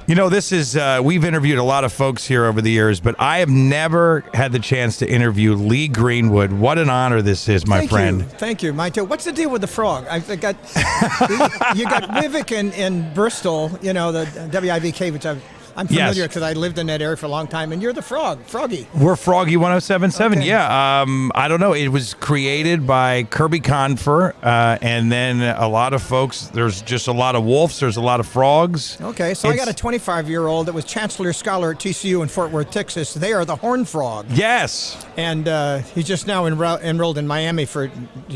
You know, this is, we've interviewed a lot of folks here over the years, but I have never had the chance to interview Lee Greenwood. What an honor this is, my friend. Thank you. Mine too. What's the deal with the frog? I got, you got Wivik in Bristol, you know, the WIVK, which I'm familiar because I lived in that area for a long time, and you're the Froggy. We're Froggy 1077, okay. Yeah. I don't know. It was created by Kirby Confer, and then a lot of folks, there's just a lot of wolves, there's a lot of frogs. Okay, so I got a 25-year-old that was Chancellor Scholar at TCU in Fort Worth, Texas. They are the horned frog. Yes. And he's just now enrolled in Miami to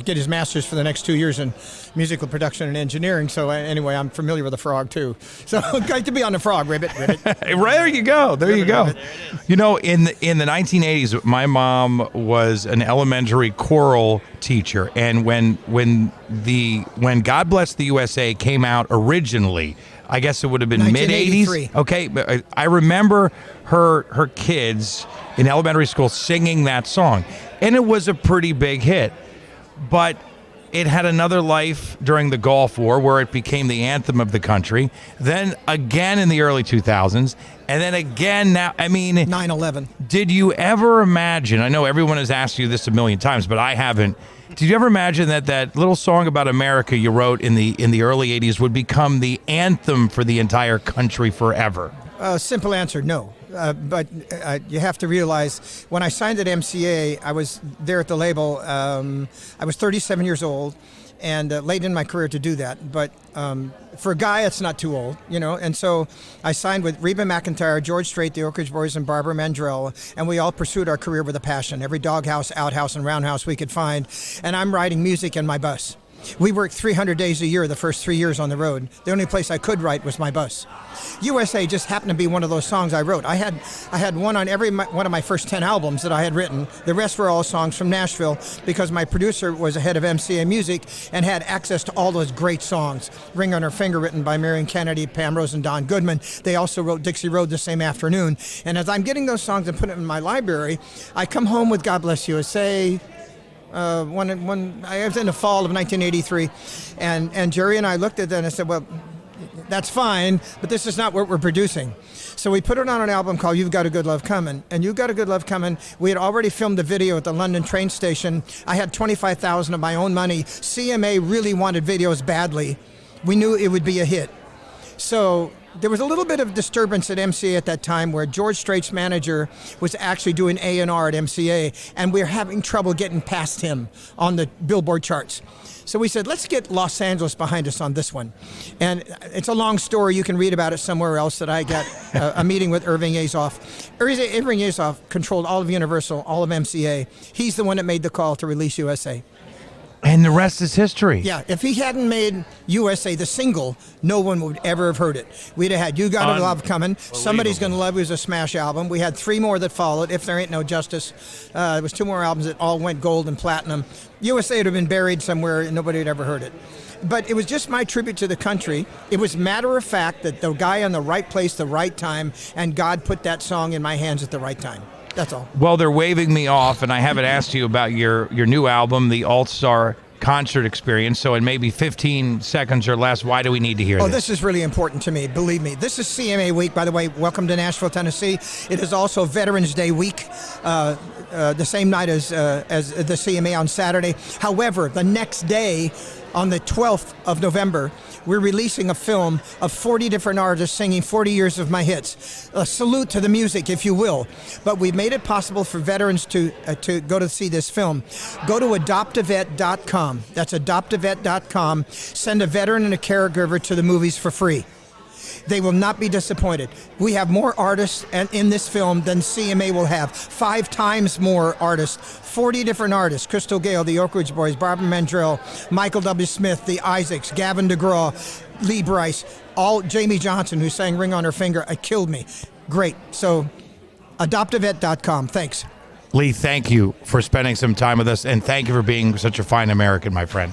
get his master's for the next 2 years in musical production and engineering. So anyway, I'm familiar with the frog too. So great to be on the frog, Ribbit. There you go. There you go. You know, in the 1980s, my mom was an elementary choral teacher, and when God Bless the USA came out originally, I guess it would have been mid-80s. Okay, but I remember her kids in elementary school singing that song, and it was a pretty big hit. But it had another life during the Gulf War, where it became the anthem of the country. Then again in the early 2000s, and then again now. I mean, 9/11. Did you ever imagine? I know everyone has asked you this a million times, but I haven't. Did you ever imagine that little song about America you wrote in the early 80s would become the anthem for the entire country forever? Simple answer, no. But you have to realize, when I signed at MCA, I was there at the label. I was 37 years old, and late in my career to do that. But for a guy, it's not too old, you know. And so I signed with Reba McEntire, George Strait, the Oak Ridge Boys, and Barbara Mandrell, and we all pursued our career with a passion. Every doghouse, outhouse, and roundhouse we could find. And I'm writing music in my bus. We worked 300 days a year the first 3 years on the road. The only place I could write was my bus. USA just happened to be one of those songs I wrote. I had one on every one of my first 10 albums that I had written. The rest were all songs from Nashville, because my producer was the head of MCA Music and had access to all those great songs. Ring on Her Finger, written by Marion Kennedy, Pam Rose, and Don Goodman. They also wrote Dixie Road the same afternoon. And as I'm getting those songs and putting them in my library, I come home with God Bless USA. When I was in the fall of 1983, and Jerry and I looked at that and I said, well, that's fine, but this is not what we're producing. So we put it on an album called You've Got a Good Love Coming. And You've Got a Good Love Coming, we had already filmed the video at the London train station. I had $25,000 of my own money. CMA really wanted videos badly. We knew it would be a hit. So there was a little bit of disturbance at MCA at that time, where George Strait's manager was actually doing A&R at MCA, and we were having trouble getting past him on the Billboard charts. So we said, let's get Los Angeles behind us on this one. And it's a long story. You can read about it somewhere else, that I got a meeting with Irving Azoff. Irving Azoff controlled all of Universal, all of MCA. He's the one that made the call to release USA. And the rest is history. Yeah, if he hadn't made USA the single, no one would ever have heard it. We'd have had You Gotta Love Coming, Somebody's Gonna Love You was a smash album. We had 3 more that followed, If There Ain't No Justice. There was 2 more albums that all went gold and platinum. USA would have been buried somewhere and nobody had ever heard it. But it was just my tribute to the country. It was matter of fact that the guy in the right place, the right time, and God put that song in my hands at the right time. That's all. Well, they're waving me off, and I haven't asked you about your new album, the All-Star Concert Experience. So in maybe 15 seconds or less, why do we need to hear this? Oh, this is really important to me, believe me. This is CMA week, by the way. Welcome to Nashville, Tennessee. It is also Veterans Day week, the same night as the CMA on Saturday. However, the next day, on the 12th of November, we're releasing a film of 40 different artists singing 40 years of my hits. A salute to the music, if you will. But we've made it possible for veterans to go to see this film. Go to adoptavet.com. That's adoptavet.com. Send a veteran and a caregiver to the movies for free. They will not be disappointed. We have more artists in this film than CMA will have. 5 times more artists. 40 different artists. Crystal Gale, the Oak Ridge Boys, Barbara Mandrell, Michael W. Smith, the Isaacs, Gavin DeGraw, Lee Brice, all Jamie Johnson, who sang Ring on Her Finger. It killed me. Great. So, adoptavet.com. Thanks. Lee, thank you for spending some time with us, and thank you for being such a fine American, my friend.